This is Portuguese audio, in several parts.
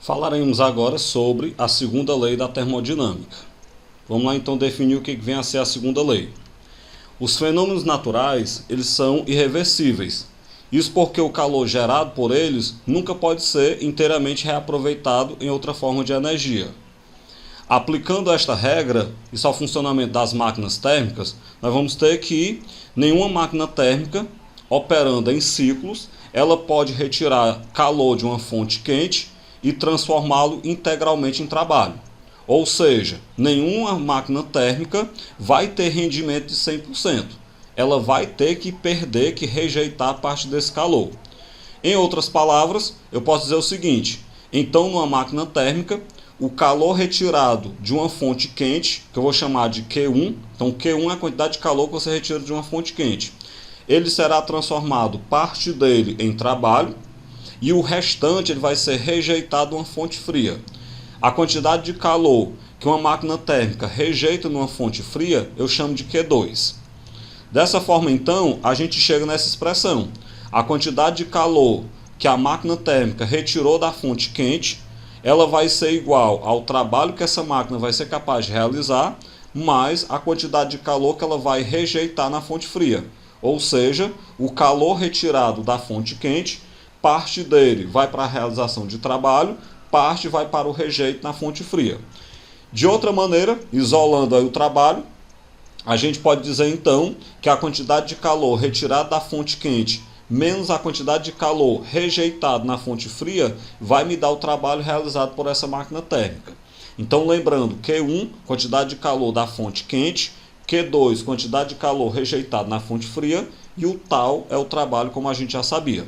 Falaremos agora sobre a segunda lei da termodinâmica. Vamos lá então definir o que vem a ser a segunda lei. Os fenômenos naturais, eles são irreversíveis. Isso porque o calor gerado por eles nunca pode ser inteiramente reaproveitado em outra forma de energia. Aplicando esta regra, isso ao funcionamento das máquinas térmicas, nós vamos ter que nenhuma máquina térmica, operando em ciclos, ela pode retirar calor de uma fonte quente e transformá-lo integralmente em trabalho. Ou seja, nenhuma máquina térmica vai ter rendimento de 100%. Ela vai ter que perder, que rejeitar parte desse calor. Em outras palavras, eu posso dizer o seguinte: então, numa máquina térmica, o calor retirado de uma fonte quente, que eu vou chamar de Q1, então Q1 é a quantidade de calor que você retira de uma fonte quente, ele será transformado, parte dele, em trabalho, e o restante ele vai ser rejeitado em uma fonte fria. A quantidade de calor que uma máquina térmica rejeita numa fonte fria, eu chamo de Q2. Dessa forma, então, a gente chega nessa expressão. A quantidade de calor que a máquina térmica retirou da fonte quente, ela vai ser igual ao trabalho que essa máquina vai ser capaz de realizar, mais a quantidade de calor que ela vai rejeitar na fonte fria. Ou seja, o calor retirado da fonte quente, parte dele vai para a realização de trabalho, parte vai para o rejeito na fonte fria. De outra maneira, isolando aí o trabalho, a gente pode dizer então que a quantidade de calor retirado da fonte quente menos a quantidade de calor rejeitado na fonte fria vai me dar o trabalho realizado por essa máquina térmica. Então, lembrando, Q1, quantidade de calor da fonte quente, Q2, quantidade de calor rejeitado na fonte fria, e o tal é o trabalho, como a gente já sabia.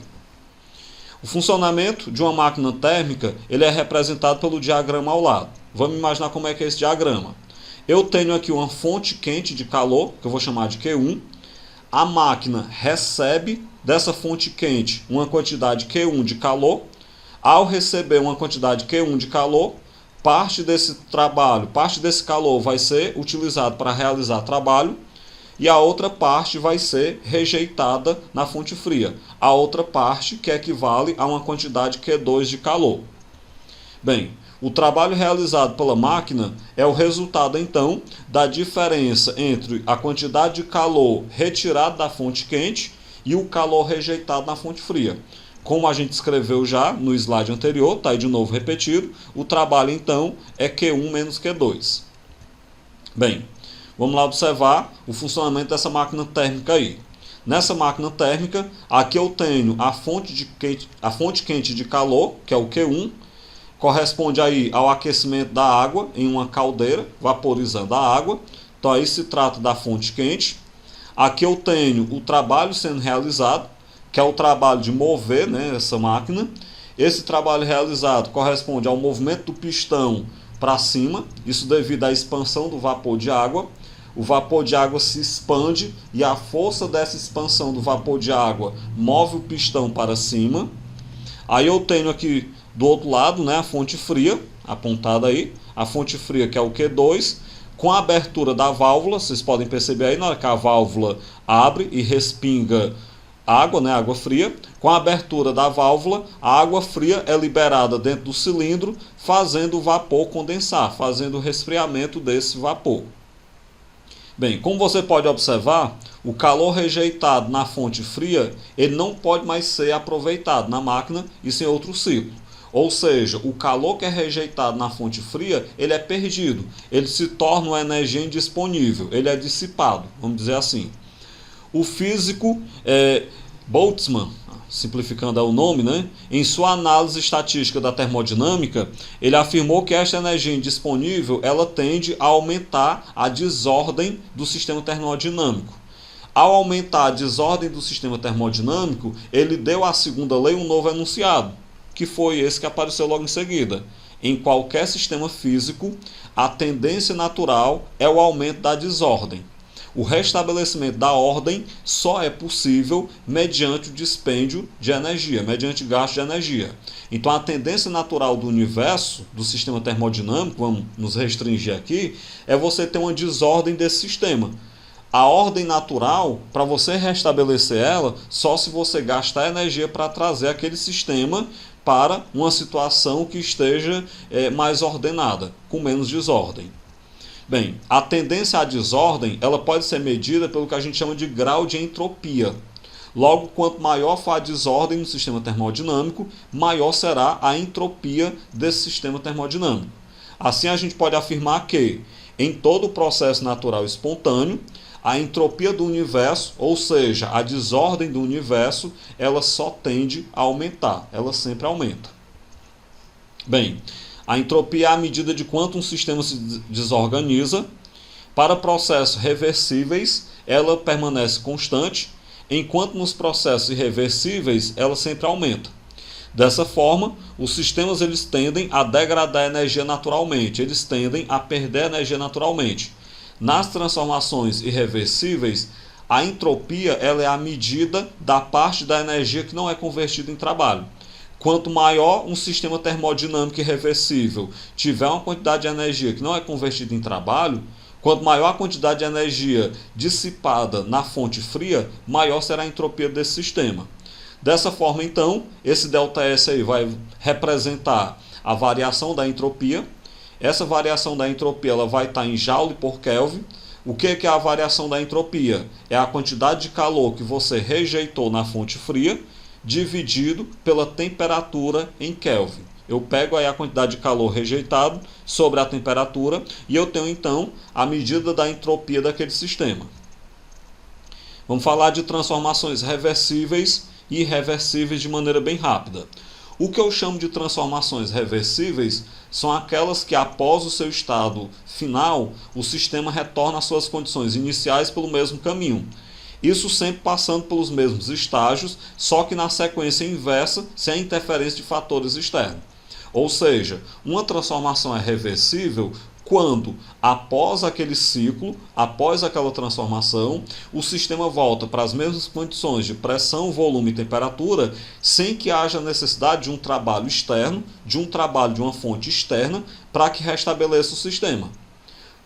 O funcionamento de uma máquina térmica ele é representado pelo diagrama ao lado. Vamos imaginar como é que é esse diagrama. Eu tenho aqui uma fonte quente de calor, que eu vou chamar de Q1. A máquina recebe dessa fonte quente uma quantidade Q1 de calor. Ao receber uma quantidade Q1 de calor, parte desse trabalho, parte desse calor vai ser utilizado para realizar trabalho, e a outra parte vai ser rejeitada na fonte fria. A outra parte que equivale a uma quantidade Q2 de calor. Bem, o trabalho realizado pela máquina é o resultado, então, da diferença entre a quantidade de calor retirado da fonte quente e o calor rejeitado na fonte fria. Como a gente escreveu já no slide anterior, está aí de novo repetido, o trabalho, então, é Q1 menos Q2. Bem, vamos lá observar o funcionamento dessa máquina térmica aí. Nessa máquina térmica, aqui eu tenho a fonte quente de calor, que é o Q1, corresponde aí ao aquecimento da água em uma caldeira, vaporizando a água. Então aí se trata da fonte quente. Aqui eu tenho o trabalho sendo realizado, que é o trabalho de mover, né, essa máquina. Esse trabalho realizado corresponde ao movimento do pistão para cima, isso devido à expansão do vapor de água. O vapor de água se expande e a força dessa expansão do vapor de água move o pistão para cima. Aí eu tenho aqui do outro lado, né, a fonte fria, apontada aí, a fonte fria que é o Q2, com a abertura da válvula, vocês podem perceber aí, na hora que a válvula abre e respinga água, né, água fria, com a abertura da válvula, a água fria é liberada dentro do cilindro, fazendo o vapor condensar, fazendo o resfriamento desse vapor. Bem, como você pode observar, o calor rejeitado na fonte fria, ele não pode mais ser aproveitado na máquina, isso em outro ciclo. Ou seja, o calor que é rejeitado na fonte fria, ele é perdido, ele se torna uma energia indisponível, ele é dissipado, vamos dizer assim. O físico Boltzmann, simplificando o nome, né, em sua análise estatística da termodinâmica, ele afirmou que esta energia indisponível ela tende a aumentar a desordem do sistema termodinâmico. Ao aumentar a desordem do sistema termodinâmico, ele deu à segunda lei um novo enunciado, que foi esse que apareceu logo em seguida. Em qualquer sistema físico, a tendência natural é o aumento da desordem. O restabelecimento da ordem só é possível mediante o dispêndio de energia, mediante gasto de energia. Então, a tendência natural do universo, do sistema termodinâmico, vamos nos restringir aqui, é você ter uma desordem desse sistema. A ordem natural, para você restabelecer ela, só se você gastar energia para trazer aquele sistema para uma situação que esteja mais ordenada, com menos desordem. Bem, a tendência à desordem ela pode ser medida pelo que a gente chama de grau de entropia. Logo, quanto maior for a desordem no sistema termodinâmico, maior será a entropia desse sistema termodinâmico. Assim, a gente pode afirmar que, em todo o processo natural espontâneo, a entropia do universo, ou seja, a desordem do universo, ela só tende a aumentar, ela sempre aumenta. Bem, a entropia é a medida de quanto um sistema se desorganiza. Para processos reversíveis, ela permanece constante, enquanto nos processos irreversíveis, ela sempre aumenta. Dessa forma, os sistemas eles tendem a degradar energia naturalmente, eles tendem a perder energia naturalmente. Nas transformações irreversíveis, a entropia ela é a medida da parte da energia que não é convertida em trabalho. Quanto maior um sistema termodinâmico irreversível tiver uma quantidade de energia que não é convertida em trabalho, quanto maior a quantidade de energia dissipada na fonte fria, maior será a entropia desse sistema. Dessa forma, então, esse ΔS aí vai representar a variação da entropia. Essa variação da entropia ela vai estar em Joule por Kelvin. O que é a variação da entropia? É a quantidade de calor que você rejeitou na fonte fria, dividido pela temperatura em Kelvin. Eu pego aí a quantidade de calor rejeitado sobre a temperatura e eu tenho então a medida da entropia daquele sistema. Vamos falar de transformações reversíveis e irreversíveis de maneira bem rápida. O que eu chamo de transformações reversíveis são aquelas que após o seu estado final, o sistema retorna às suas condições iniciais pelo mesmo caminho. Isso sempre passando pelos mesmos estágios, só que na sequência inversa, sem a interferência de fatores externos. Ou seja, uma transformação é reversível quando, após aquele ciclo, após aquela transformação, o sistema volta para as mesmas condições de pressão, volume e temperatura, sem que haja necessidade de um trabalho externo, de um trabalho de uma fonte externa, para que restabeleça o sistema.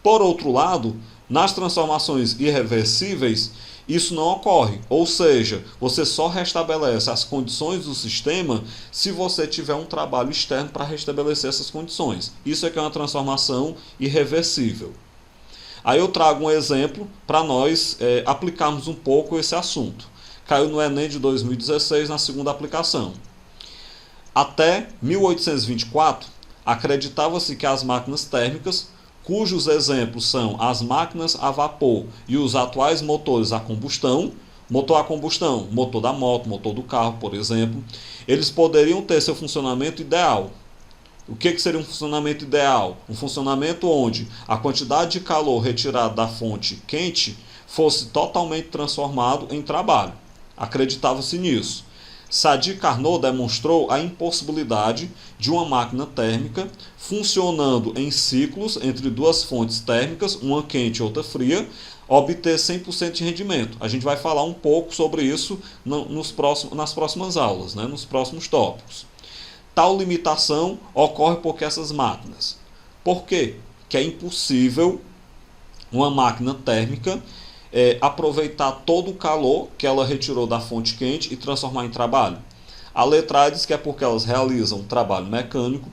Por outro lado, nas transformações irreversíveis, isso não ocorre, ou seja, você só restabelece as condições do sistema se você tiver um trabalho externo para restabelecer essas condições. Isso é que é uma transformação irreversível. Aí eu trago um exemplo para nós aplicarmos um pouco esse assunto. Caiu no Enem de 2016 na segunda aplicação. Até 1824, acreditava-se que as máquinas térmicas, cujos exemplos são as máquinas a vapor e os atuais motores a combustão, motor da moto, motor do carro, por exemplo, eles poderiam ter seu funcionamento ideal. O que seria um funcionamento ideal? Um funcionamento onde a quantidade de calor retirado da fonte quente fosse totalmente transformado em trabalho. Acreditava-se nisso. Sadi Carnot demonstrou a impossibilidade de uma máquina térmica funcionando em ciclos entre duas fontes térmicas, uma quente e outra fria, obter 100% de rendimento. A gente vai falar um pouco sobre isso nas próximas aulas, nos próximos tópicos. Tal limitação ocorre porque essas máquinas. Por quê? Que é impossível uma máquina térmica aproveitar todo o calor que ela retirou da fonte quente e transformar em trabalho. A letra A diz que é porque elas realizam trabalho mecânico.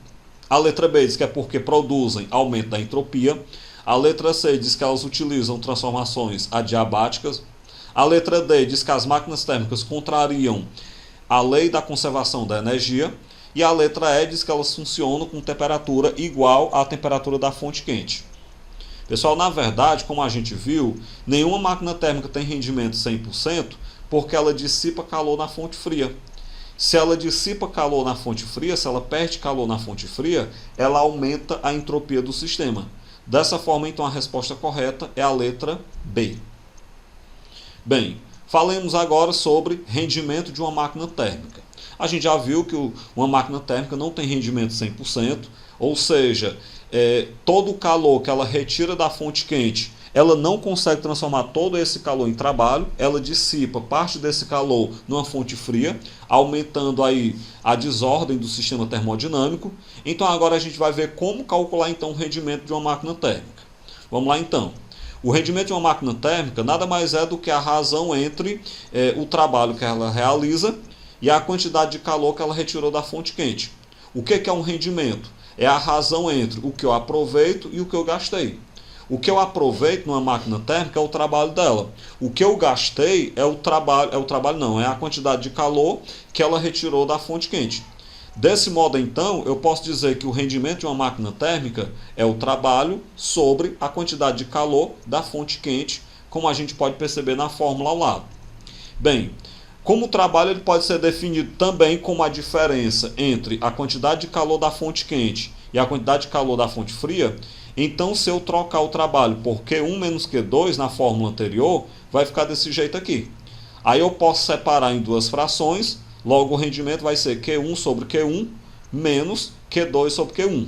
A letra B diz que é porque produzem aumento da entropia. A letra C diz que elas utilizam transformações adiabáticas. A letra D diz que as máquinas térmicas contrariam a lei da conservação da energia. E a letra E diz que elas funcionam com temperatura igual à temperatura da fonte quente. Pessoal, na verdade, como a gente viu, nenhuma máquina térmica tem rendimento 100% porque ela dissipa calor na fonte fria. Se ela dissipa calor na fonte fria, se ela perde calor na fonte fria, ela aumenta a entropia do sistema. Dessa forma, então, a resposta correta é a letra B. Bem, falemos agora sobre rendimento de uma máquina térmica. A gente já viu que uma máquina térmica não tem rendimento 100%, ou seja, todo o calor que ela retira da fonte quente, ela não consegue transformar todo esse calor em trabalho, ela dissipa parte desse calor numa fonte fria, aumentando aí a desordem do sistema termodinâmico. Então agora a gente vai ver como calcular então o rendimento de uma máquina térmica. Vamos lá então. O rendimento de uma máquina térmica nada mais é do que a razão entre o trabalho que ela realiza e a quantidade de calor que ela retirou da fonte quente. O que é um rendimento? É a razão entre o que eu aproveito e o que eu gastei. O que eu aproveito numa máquina térmica é o trabalho dela. O que eu gastei é é a quantidade de calor que ela retirou da fonte quente. Desse modo, então, eu posso dizer que o rendimento de uma máquina térmica é o trabalho sobre a quantidade de calor da fonte quente, como a gente pode perceber na fórmula ao lado. Bem, como o trabalho ele pode ser definido também como a diferença entre a quantidade de calor da fonte quente e a quantidade de calor da fonte fria, então se eu trocar o trabalho por Q1 menos Q2 na fórmula anterior, vai ficar desse jeito aqui. Aí eu posso separar em duas frações, logo o rendimento vai ser Q1 sobre Q1 menos Q2 sobre Q1.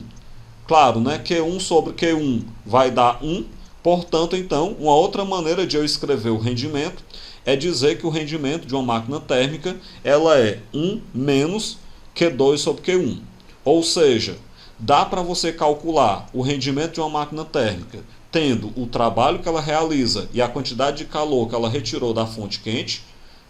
Claro, né? Q1 sobre Q1 vai dar 1, portanto, então, uma outra maneira de eu escrever o rendimento é dizer que o rendimento de uma máquina térmica ela é 1 menos Q2 sobre Q1. Ou seja, dá para você calcular o rendimento de uma máquina térmica tendo o trabalho que ela realiza e a quantidade de calor que ela retirou da fonte quente,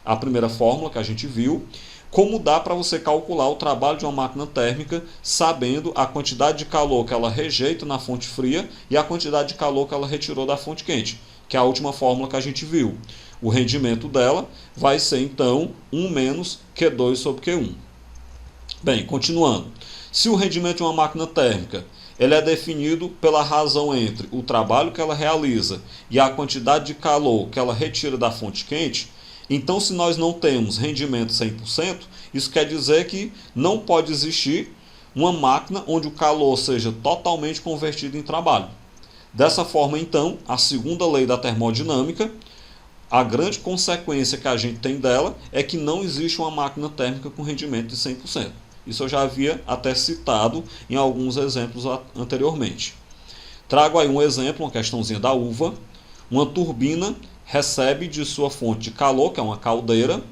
a primeira fórmula que a gente viu, como dá para você calcular o trabalho de uma máquina térmica sabendo a quantidade de calor que ela rejeita na fonte fria e a quantidade de calor que ela retirou da fonte quente, que é a última fórmula que a gente viu. O rendimento dela vai ser, então, 1 menos Q2 sobre Q1. Bem, continuando. Se o rendimento de uma máquina térmica ele é definido pela razão entre o trabalho que ela realiza e a quantidade de calor que ela retira da fonte quente, então se nós não temos rendimento 100%, isso quer dizer que não pode existir uma máquina onde o calor seja totalmente convertido em trabalho. Dessa forma, então, a segunda lei da termodinâmica, a grande consequência que a gente tem dela é que não existe uma máquina térmica com rendimento de 100%. Isso eu já havia até citado em alguns exemplos anteriormente. Trago aí um exemplo, uma questãozinha da uva. Uma turbina recebe de sua fonte de calor, que é uma caldeira,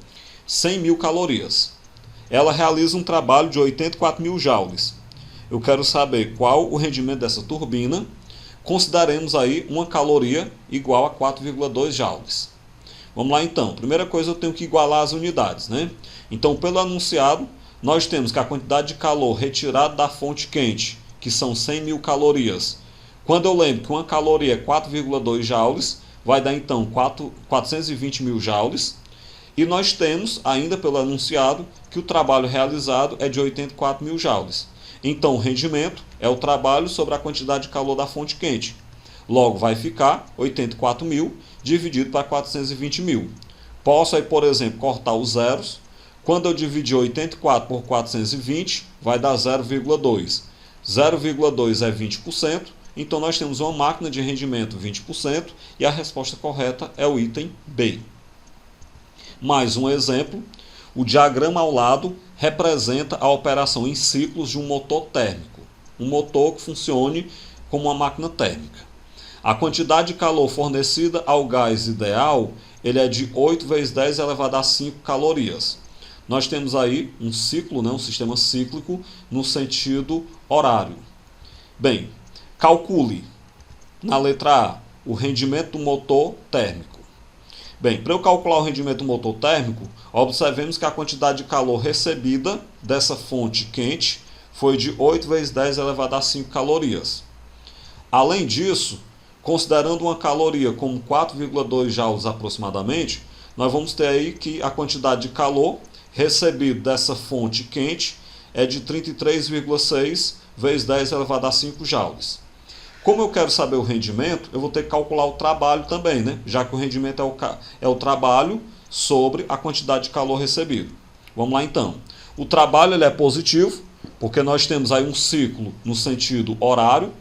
100.000 calorias. Ela realiza um trabalho de 84.000 joules. Eu quero saber qual o rendimento dessa turbina. Consideremos aí uma caloria igual a 4,2 joules. Vamos lá então. Primeira coisa, eu tenho que igualar as unidades, né? Então, pelo enunciado, nós temos que a quantidade de calor retirada da fonte quente, que são 100.000 calorias. Quando eu lembro que uma caloria é 4,2 joules, vai dar então 420.000 joules. E nós temos, ainda pelo enunciado, que o trabalho realizado é de 84.000 joules. Então, o rendimento é o trabalho sobre a quantidade de calor da fonte quente. Logo, vai ficar 84.000 dividido para 420.000. Posso aí, por exemplo, cortar os zeros. Quando eu dividir 84 por 420, vai dar 0,2. 0,2 é 20%, então nós temos uma máquina de rendimento 20% e a resposta correta é o item B. Mais um exemplo, o diagrama ao lado representa a operação em ciclos de um motor térmico, um motor que funcione como uma máquina térmica. A quantidade de calor fornecida ao gás ideal ele é de 8 vezes 10 elevado a 5 calorias. Nós temos aí um ciclo, né, um sistema cíclico no sentido horário. Bem, calcule na letra A o rendimento do motor térmico. Bem, para eu calcular o rendimento do motor térmico, observemos que a quantidade de calor recebida dessa fonte quente foi de 8 vezes 10 elevado a 5 calorias. Além disso, considerando uma caloria como 4,2 joules aproximadamente, nós vamos ter aí que a quantidade de calor recebido dessa fonte quente é de 33,6 vezes 10 elevado a 5 joules. Como eu quero saber o rendimento, eu vou ter que calcular o trabalho também, né? Já que o rendimento é o trabalho sobre a quantidade de calor recebido. Vamos lá então. O trabalho ele é positivo, porque nós temos aí um ciclo no sentido horário,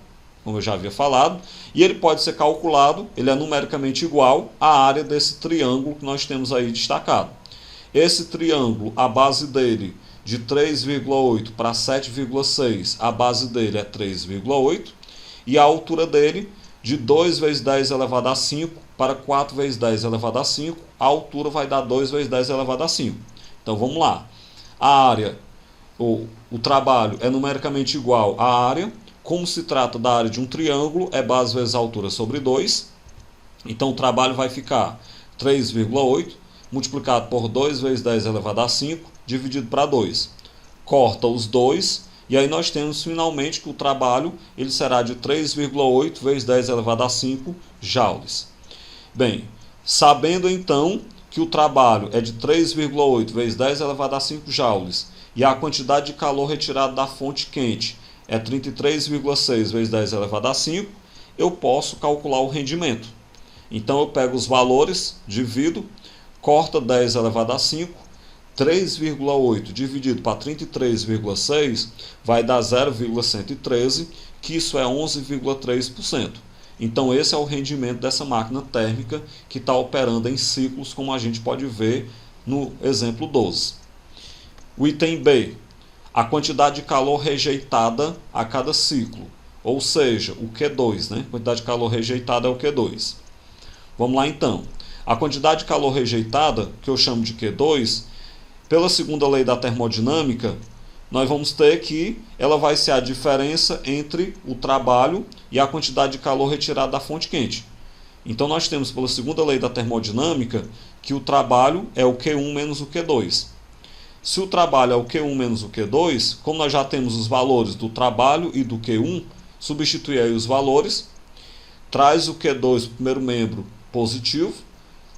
como eu já havia falado, e ele pode ser calculado, ele é numericamente igual à área desse triângulo que nós temos aí destacado. Esse triângulo, a base dele de 3,8 para 7,6, a base dele é 3,8, e a altura dele de 2 vezes 10 elevado a 5 para 4 vezes 10 elevado a 5, a altura vai dar 2 vezes 10 elevado a 5. Então vamos lá. A área, o trabalho é numericamente igual à área. Como se trata da área de um triângulo, é base vezes altura sobre 2. Então o trabalho vai ficar 3,8 multiplicado por 2 vezes 10 elevado a 5, dividido para 2. Corta os 2, e aí nós temos finalmente que o trabalho ele será de 3,8 vezes 10 elevado a 5 joules. Bem, sabendo então que o trabalho é de 3,8 vezes 10 elevado a 5 joules e a quantidade de calor retirado da fonte quente é 33,6 vezes 10 elevado a 5, eu posso calcular o rendimento. Então eu pego os valores, divido, corta 10 elevado a 5, 3,8 dividido para 33,6 vai dar 0,113, que isso é 11,3%. Então esse é o rendimento dessa máquina térmica que está operando em ciclos, como a gente pode ver no exemplo 12. O item B, a quantidade de calor rejeitada a cada ciclo, ou seja, o Q2, né? A quantidade de calor rejeitada é o Q2. Vamos lá então. A quantidade de calor rejeitada, que eu chamo de Q2, pela segunda lei da termodinâmica, nós vamos ter que ela vai ser a diferença entre o trabalho e a quantidade de calor retirada da fonte quente. Então nós temos pela segunda lei da termodinâmica que o trabalho é o Q1 menos o Q2. Se o trabalho é o Q1 menos o Q2, como nós já temos os valores do trabalho e do Q1, substitui aí os valores, traz o Q2 para o primeiro membro positivo,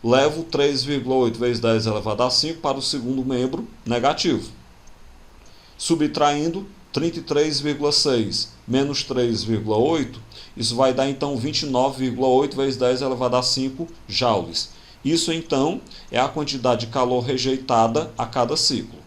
levo 3,8 vezes 10 elevado a 5 para o segundo membro negativo. Subtraindo 33,6 menos 3,8, isso vai dar então 29,8 vezes 10 elevado a 5 joules. Isso então é a quantidade de calor rejeitada a cada ciclo.